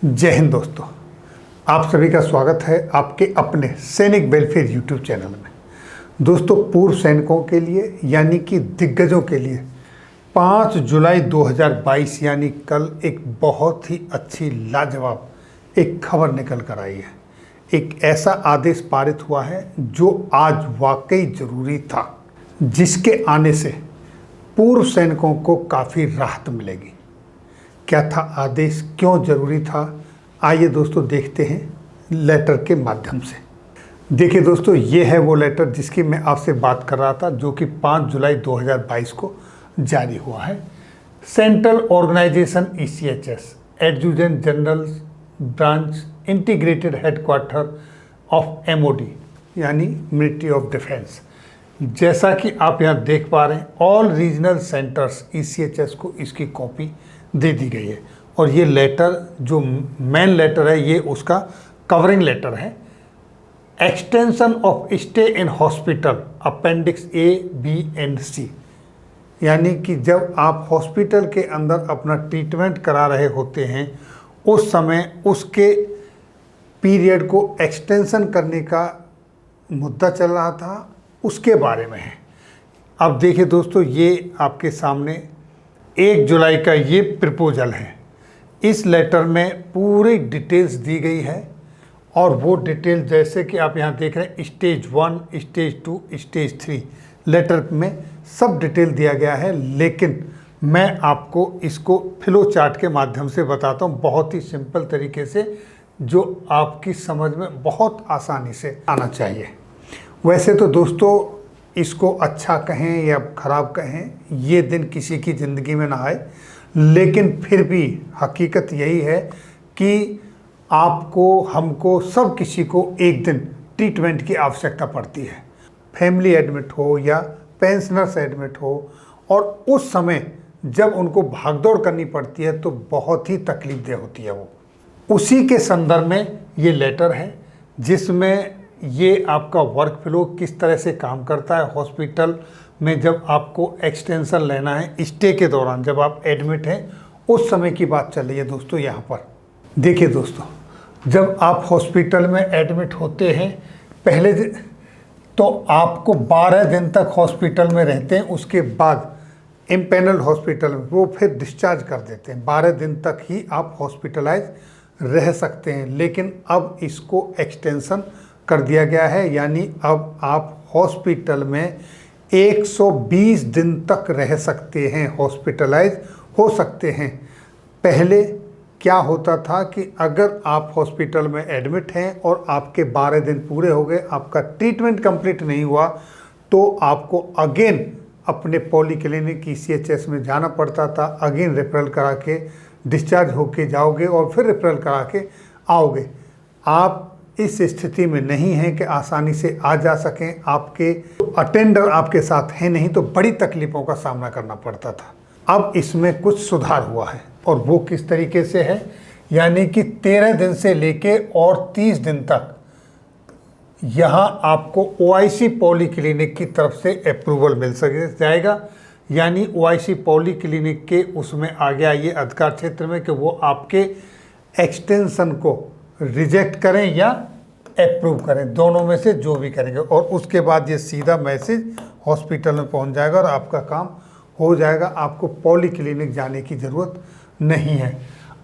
जय हिंद दोस्तों, आप सभी का स्वागत है आपके अपने सैनिक वेलफेयर यूट्यूब चैनल में। दोस्तों, पूर्व सैनिकों के लिए यानी कि दिग्गजों के लिए 5 जुलाई 2022 यानी कल एक बहुत ही अच्छी लाजवाब एक खबर निकल कर आई है। एक ऐसा आदेश पारित हुआ है जो आज वाकई ज़रूरी था, जिसके आने से पूर्व सैनिकों को काफ़ी राहत मिलेगी। क्या था आदेश, क्यों ज़रूरी था, आइए दोस्तों देखते हैं लेटर के माध्यम से। देखिए दोस्तों, ये है वो लेटर जिसकी मैं आपसे बात कर रहा था, जो कि 5 जुलाई 2022 को जारी हुआ है। Central organisation ECHS, adjutant general branch integrated headquarters of MOD यानी मिलिट्री ऑफ डिफेंस। जैसा कि आप यहाँ देख पा रहे हैं, ऑल रीजनल सेंटर्स ECHS को इसकी कॉपी दे दी गई है। और ये लेटर जो मेन लेटर है, ये उसका कवरिंग लेटर है। Extension of stay in hospital appendix A, B and C, यानी कि जब आप हॉस्पिटल के अंदर अपना ट्रीटमेंट करा रहे होते हैं, उस समय उसके पीरियड को एक्सटेंशन करने का मुद्दा चल रहा था, उसके बारे में है। अब देखिए दोस्तों, ये आपके सामने 1 जुलाई का ये प्रपोजल है। इस लेटर में पूरी डिटेल्स दी गई है, और वो डिटेल जैसे कि आप यहाँ देख रहे हैं, स्टेज 1, स्टेज 2, स्टेज 3 लेटर में सब डिटेल दिया गया है। लेकिन मैं आपको इसको फ्लो चार्ट के माध्यम से बताता हूँ, बहुत ही सिंपल तरीके से, जो आपकी समझ में बहुत आसानी से आना चाहिए। वैसे तो दोस्तों, इसको अच्छा कहें या ख़राब कहें, ये दिन किसी की ज़िंदगी में ना आए, लेकिन फिर भी हकीकत यही है कि आपको, हमको, सब किसी को एक दिन ट्रीटमेंट की आवश्यकता पड़ती है। फैमिली एडमिट हो या पेंशनर्स एडमिट हो, और उस समय जब उनको भागदौड़ करनी पड़ती है तो बहुत ही तकलीफदेह होती है वो। उसी के संदर्भ में ये लेटर है, जिसमें ये आपका वर्क फ्लो किस तरह से काम करता है हॉस्पिटल में। जब आपको एक्सटेंशन लेना है स्टे के दौरान, जब आप एडमिट हैं, उस समय की बात चल रही है दोस्तों यहाँ पर। देखिए दोस्तों, जब आप हॉस्पिटल में एडमिट होते हैं, पहले तो आपको 12 दिन तक हॉस्पिटल में रहते हैं, उसके बाद इम्पेनल्ड हॉस्पिटल में वो फिर डिस्चार्ज कर देते हैं। 12 दिन तक ही आप हॉस्पिटलाइज रह सकते हैं, लेकिन अब इसको एक्सटेंशन कर दिया गया है, यानी अब आप हॉस्पिटल में 120 दिन तक रह सकते हैं, हॉस्पिटलाइज हो सकते हैं। पहले क्या होता था कि अगर आप हॉस्पिटल में एडमिट हैं और आपके 12 दिन पूरे हो गए, आपका ट्रीटमेंट कंप्लीट नहीं हुआ, तो आपको अगेन अपने पॉलीक्लिनिक ECHS में जाना पड़ता था। अगेन रेफरल करा के डिस्चार्ज होके जाओगे और फिर रेफरल करा के आओगे। आप इस स्थिति में नहीं हैं कि आसानी से आ जा सकें। आपके अटेंडर आपके साथ हैं नहीं, तो बड़ी तकलीफ़ों का सामना करना पड़ता था। अब इसमें कुछ सुधार हुआ है, और वो किस तरीके से है, यानी कि 13 दिन से लेके और 30 दिन तक यहाँ आपको OIC पॉलीक्लिनिक की तरफ से अप्रूवल मिल जाएगा। यानी OIC पॉलीक्लिनिक के उसमें आ गया ये अधिकार क्षेत्र में कि वो आपके एक्सटेंशन को रिजेक्ट करें या अप्रूव करें, दोनों में से जो भी करेंगे। और उसके बाद ये सीधा मैसेज हॉस्पिटल में पहुंच जाएगा और आपका काम हो जाएगा। आपको पॉलीक्लिनिक जाने की ज़रूरत नहीं है।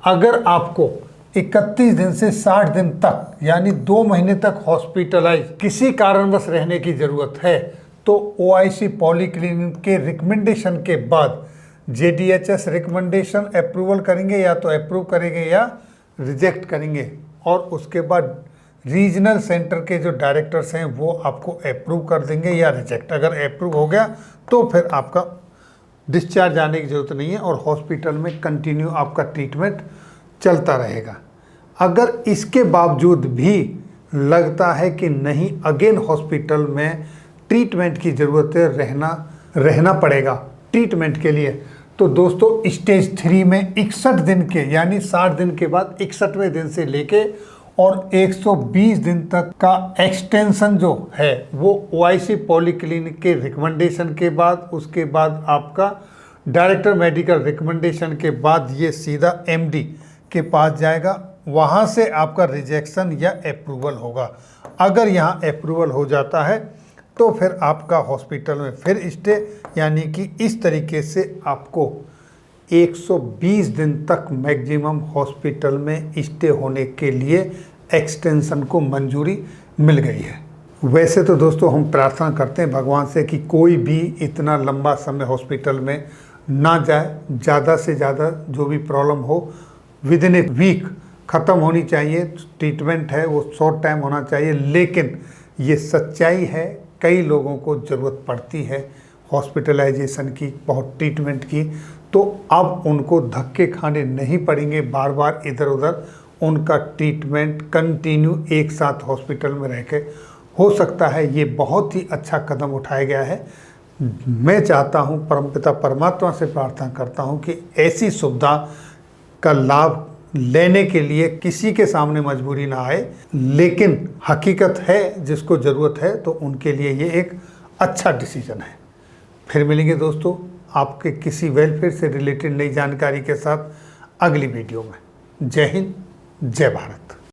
अगर आपको 31 दिन से 60 दिन तक यानी 2 महीने तक हॉस्पिटलाइज किसी कारणवश रहने की ज़रूरत है, तो OIC पॉलीक्लिनिक के रिकमेंडेशन के बाद JDHS रिकमेंडेशन अप्रूवल करेंगे, या तो अप्रूव करेंगे या रिजेक्ट करेंगे। और उसके बाद रीजनल सेंटर के जो डायरेक्टर्स हैं वो आपको अप्रूव कर देंगे या रिजेक्ट। अगर अप्रूव हो गया तो फिर आपका डिस्चार्ज आने की ज़रूरत नहीं है, और हॉस्पिटल में कंटिन्यू आपका ट्रीटमेंट चलता रहेगा। अगर इसके बावजूद भी लगता है कि नहीं, अगेन हॉस्पिटल में ट्रीटमेंट की ज़रूरत है, रहना पड़ेगा ट्रीटमेंट के लिए, तो दोस्तों स्टेज 3 में 61 दिन के यानी 60 दिन के बाद 61वें दिन से लेके और 120 दिन तक का एक्सटेंशन जो है वो OIC पॉलीक्लिनिक के रिकमेंडेशन के बाद, उसके बाद आपका डायरेक्टर मेडिकल रिकमेंडेशन के बाद ये सीधा MD के पास जाएगा। वहाँ से आपका रिजेक्शन या अप्रूवल होगा। अगर यहाँ अप्रूवल हो जाता है तो फिर आपका हॉस्पिटल में फिर स्टे, यानी कि इस तरीके से आपको 120 दिन तक मैक्सिमम हॉस्पिटल में स्टे होने के लिए एक्सटेंशन को मंजूरी मिल गई है। वैसे तो दोस्तों हम प्रार्थना करते हैं भगवान से कि कोई भी इतना लंबा समय हॉस्पिटल में ना जाए। ज़्यादा से ज़्यादा जो भी प्रॉब्लम हो विद इन ए वीक ख़त्म होनी चाहिए। ट्रीटमेंट है वो शॉर्ट टाइम होना चाहिए, लेकिन ये सच्चाई है, कई लोगों को ज़रूरत पड़ती है हॉस्पिटलाइजेशन की, बहुत ट्रीटमेंट की। तो अब उनको धक्के खाने नहीं पड़ेंगे बार बार इधर उधर। उनका ट्रीटमेंट कंटिन्यू एक साथ हॉस्पिटल में रह के हो सकता है। ये बहुत ही अच्छा कदम उठाया गया है। मैं चाहता हूँ, परमपिता परमात्मा से प्रार्थना करता हूँ कि ऐसी सुविधा का लाभ लेने के लिए किसी के सामने मजबूरी ना आए, लेकिन हकीकत है जिसको ज़रूरत है तो उनके लिए ये एक अच्छा डिसीजन है। फिर मिलेंगे दोस्तों आपके किसी वेलफेयर से रिलेटेड नई जानकारी के साथ अगली वीडियो में। जय हिंद, जय भारत।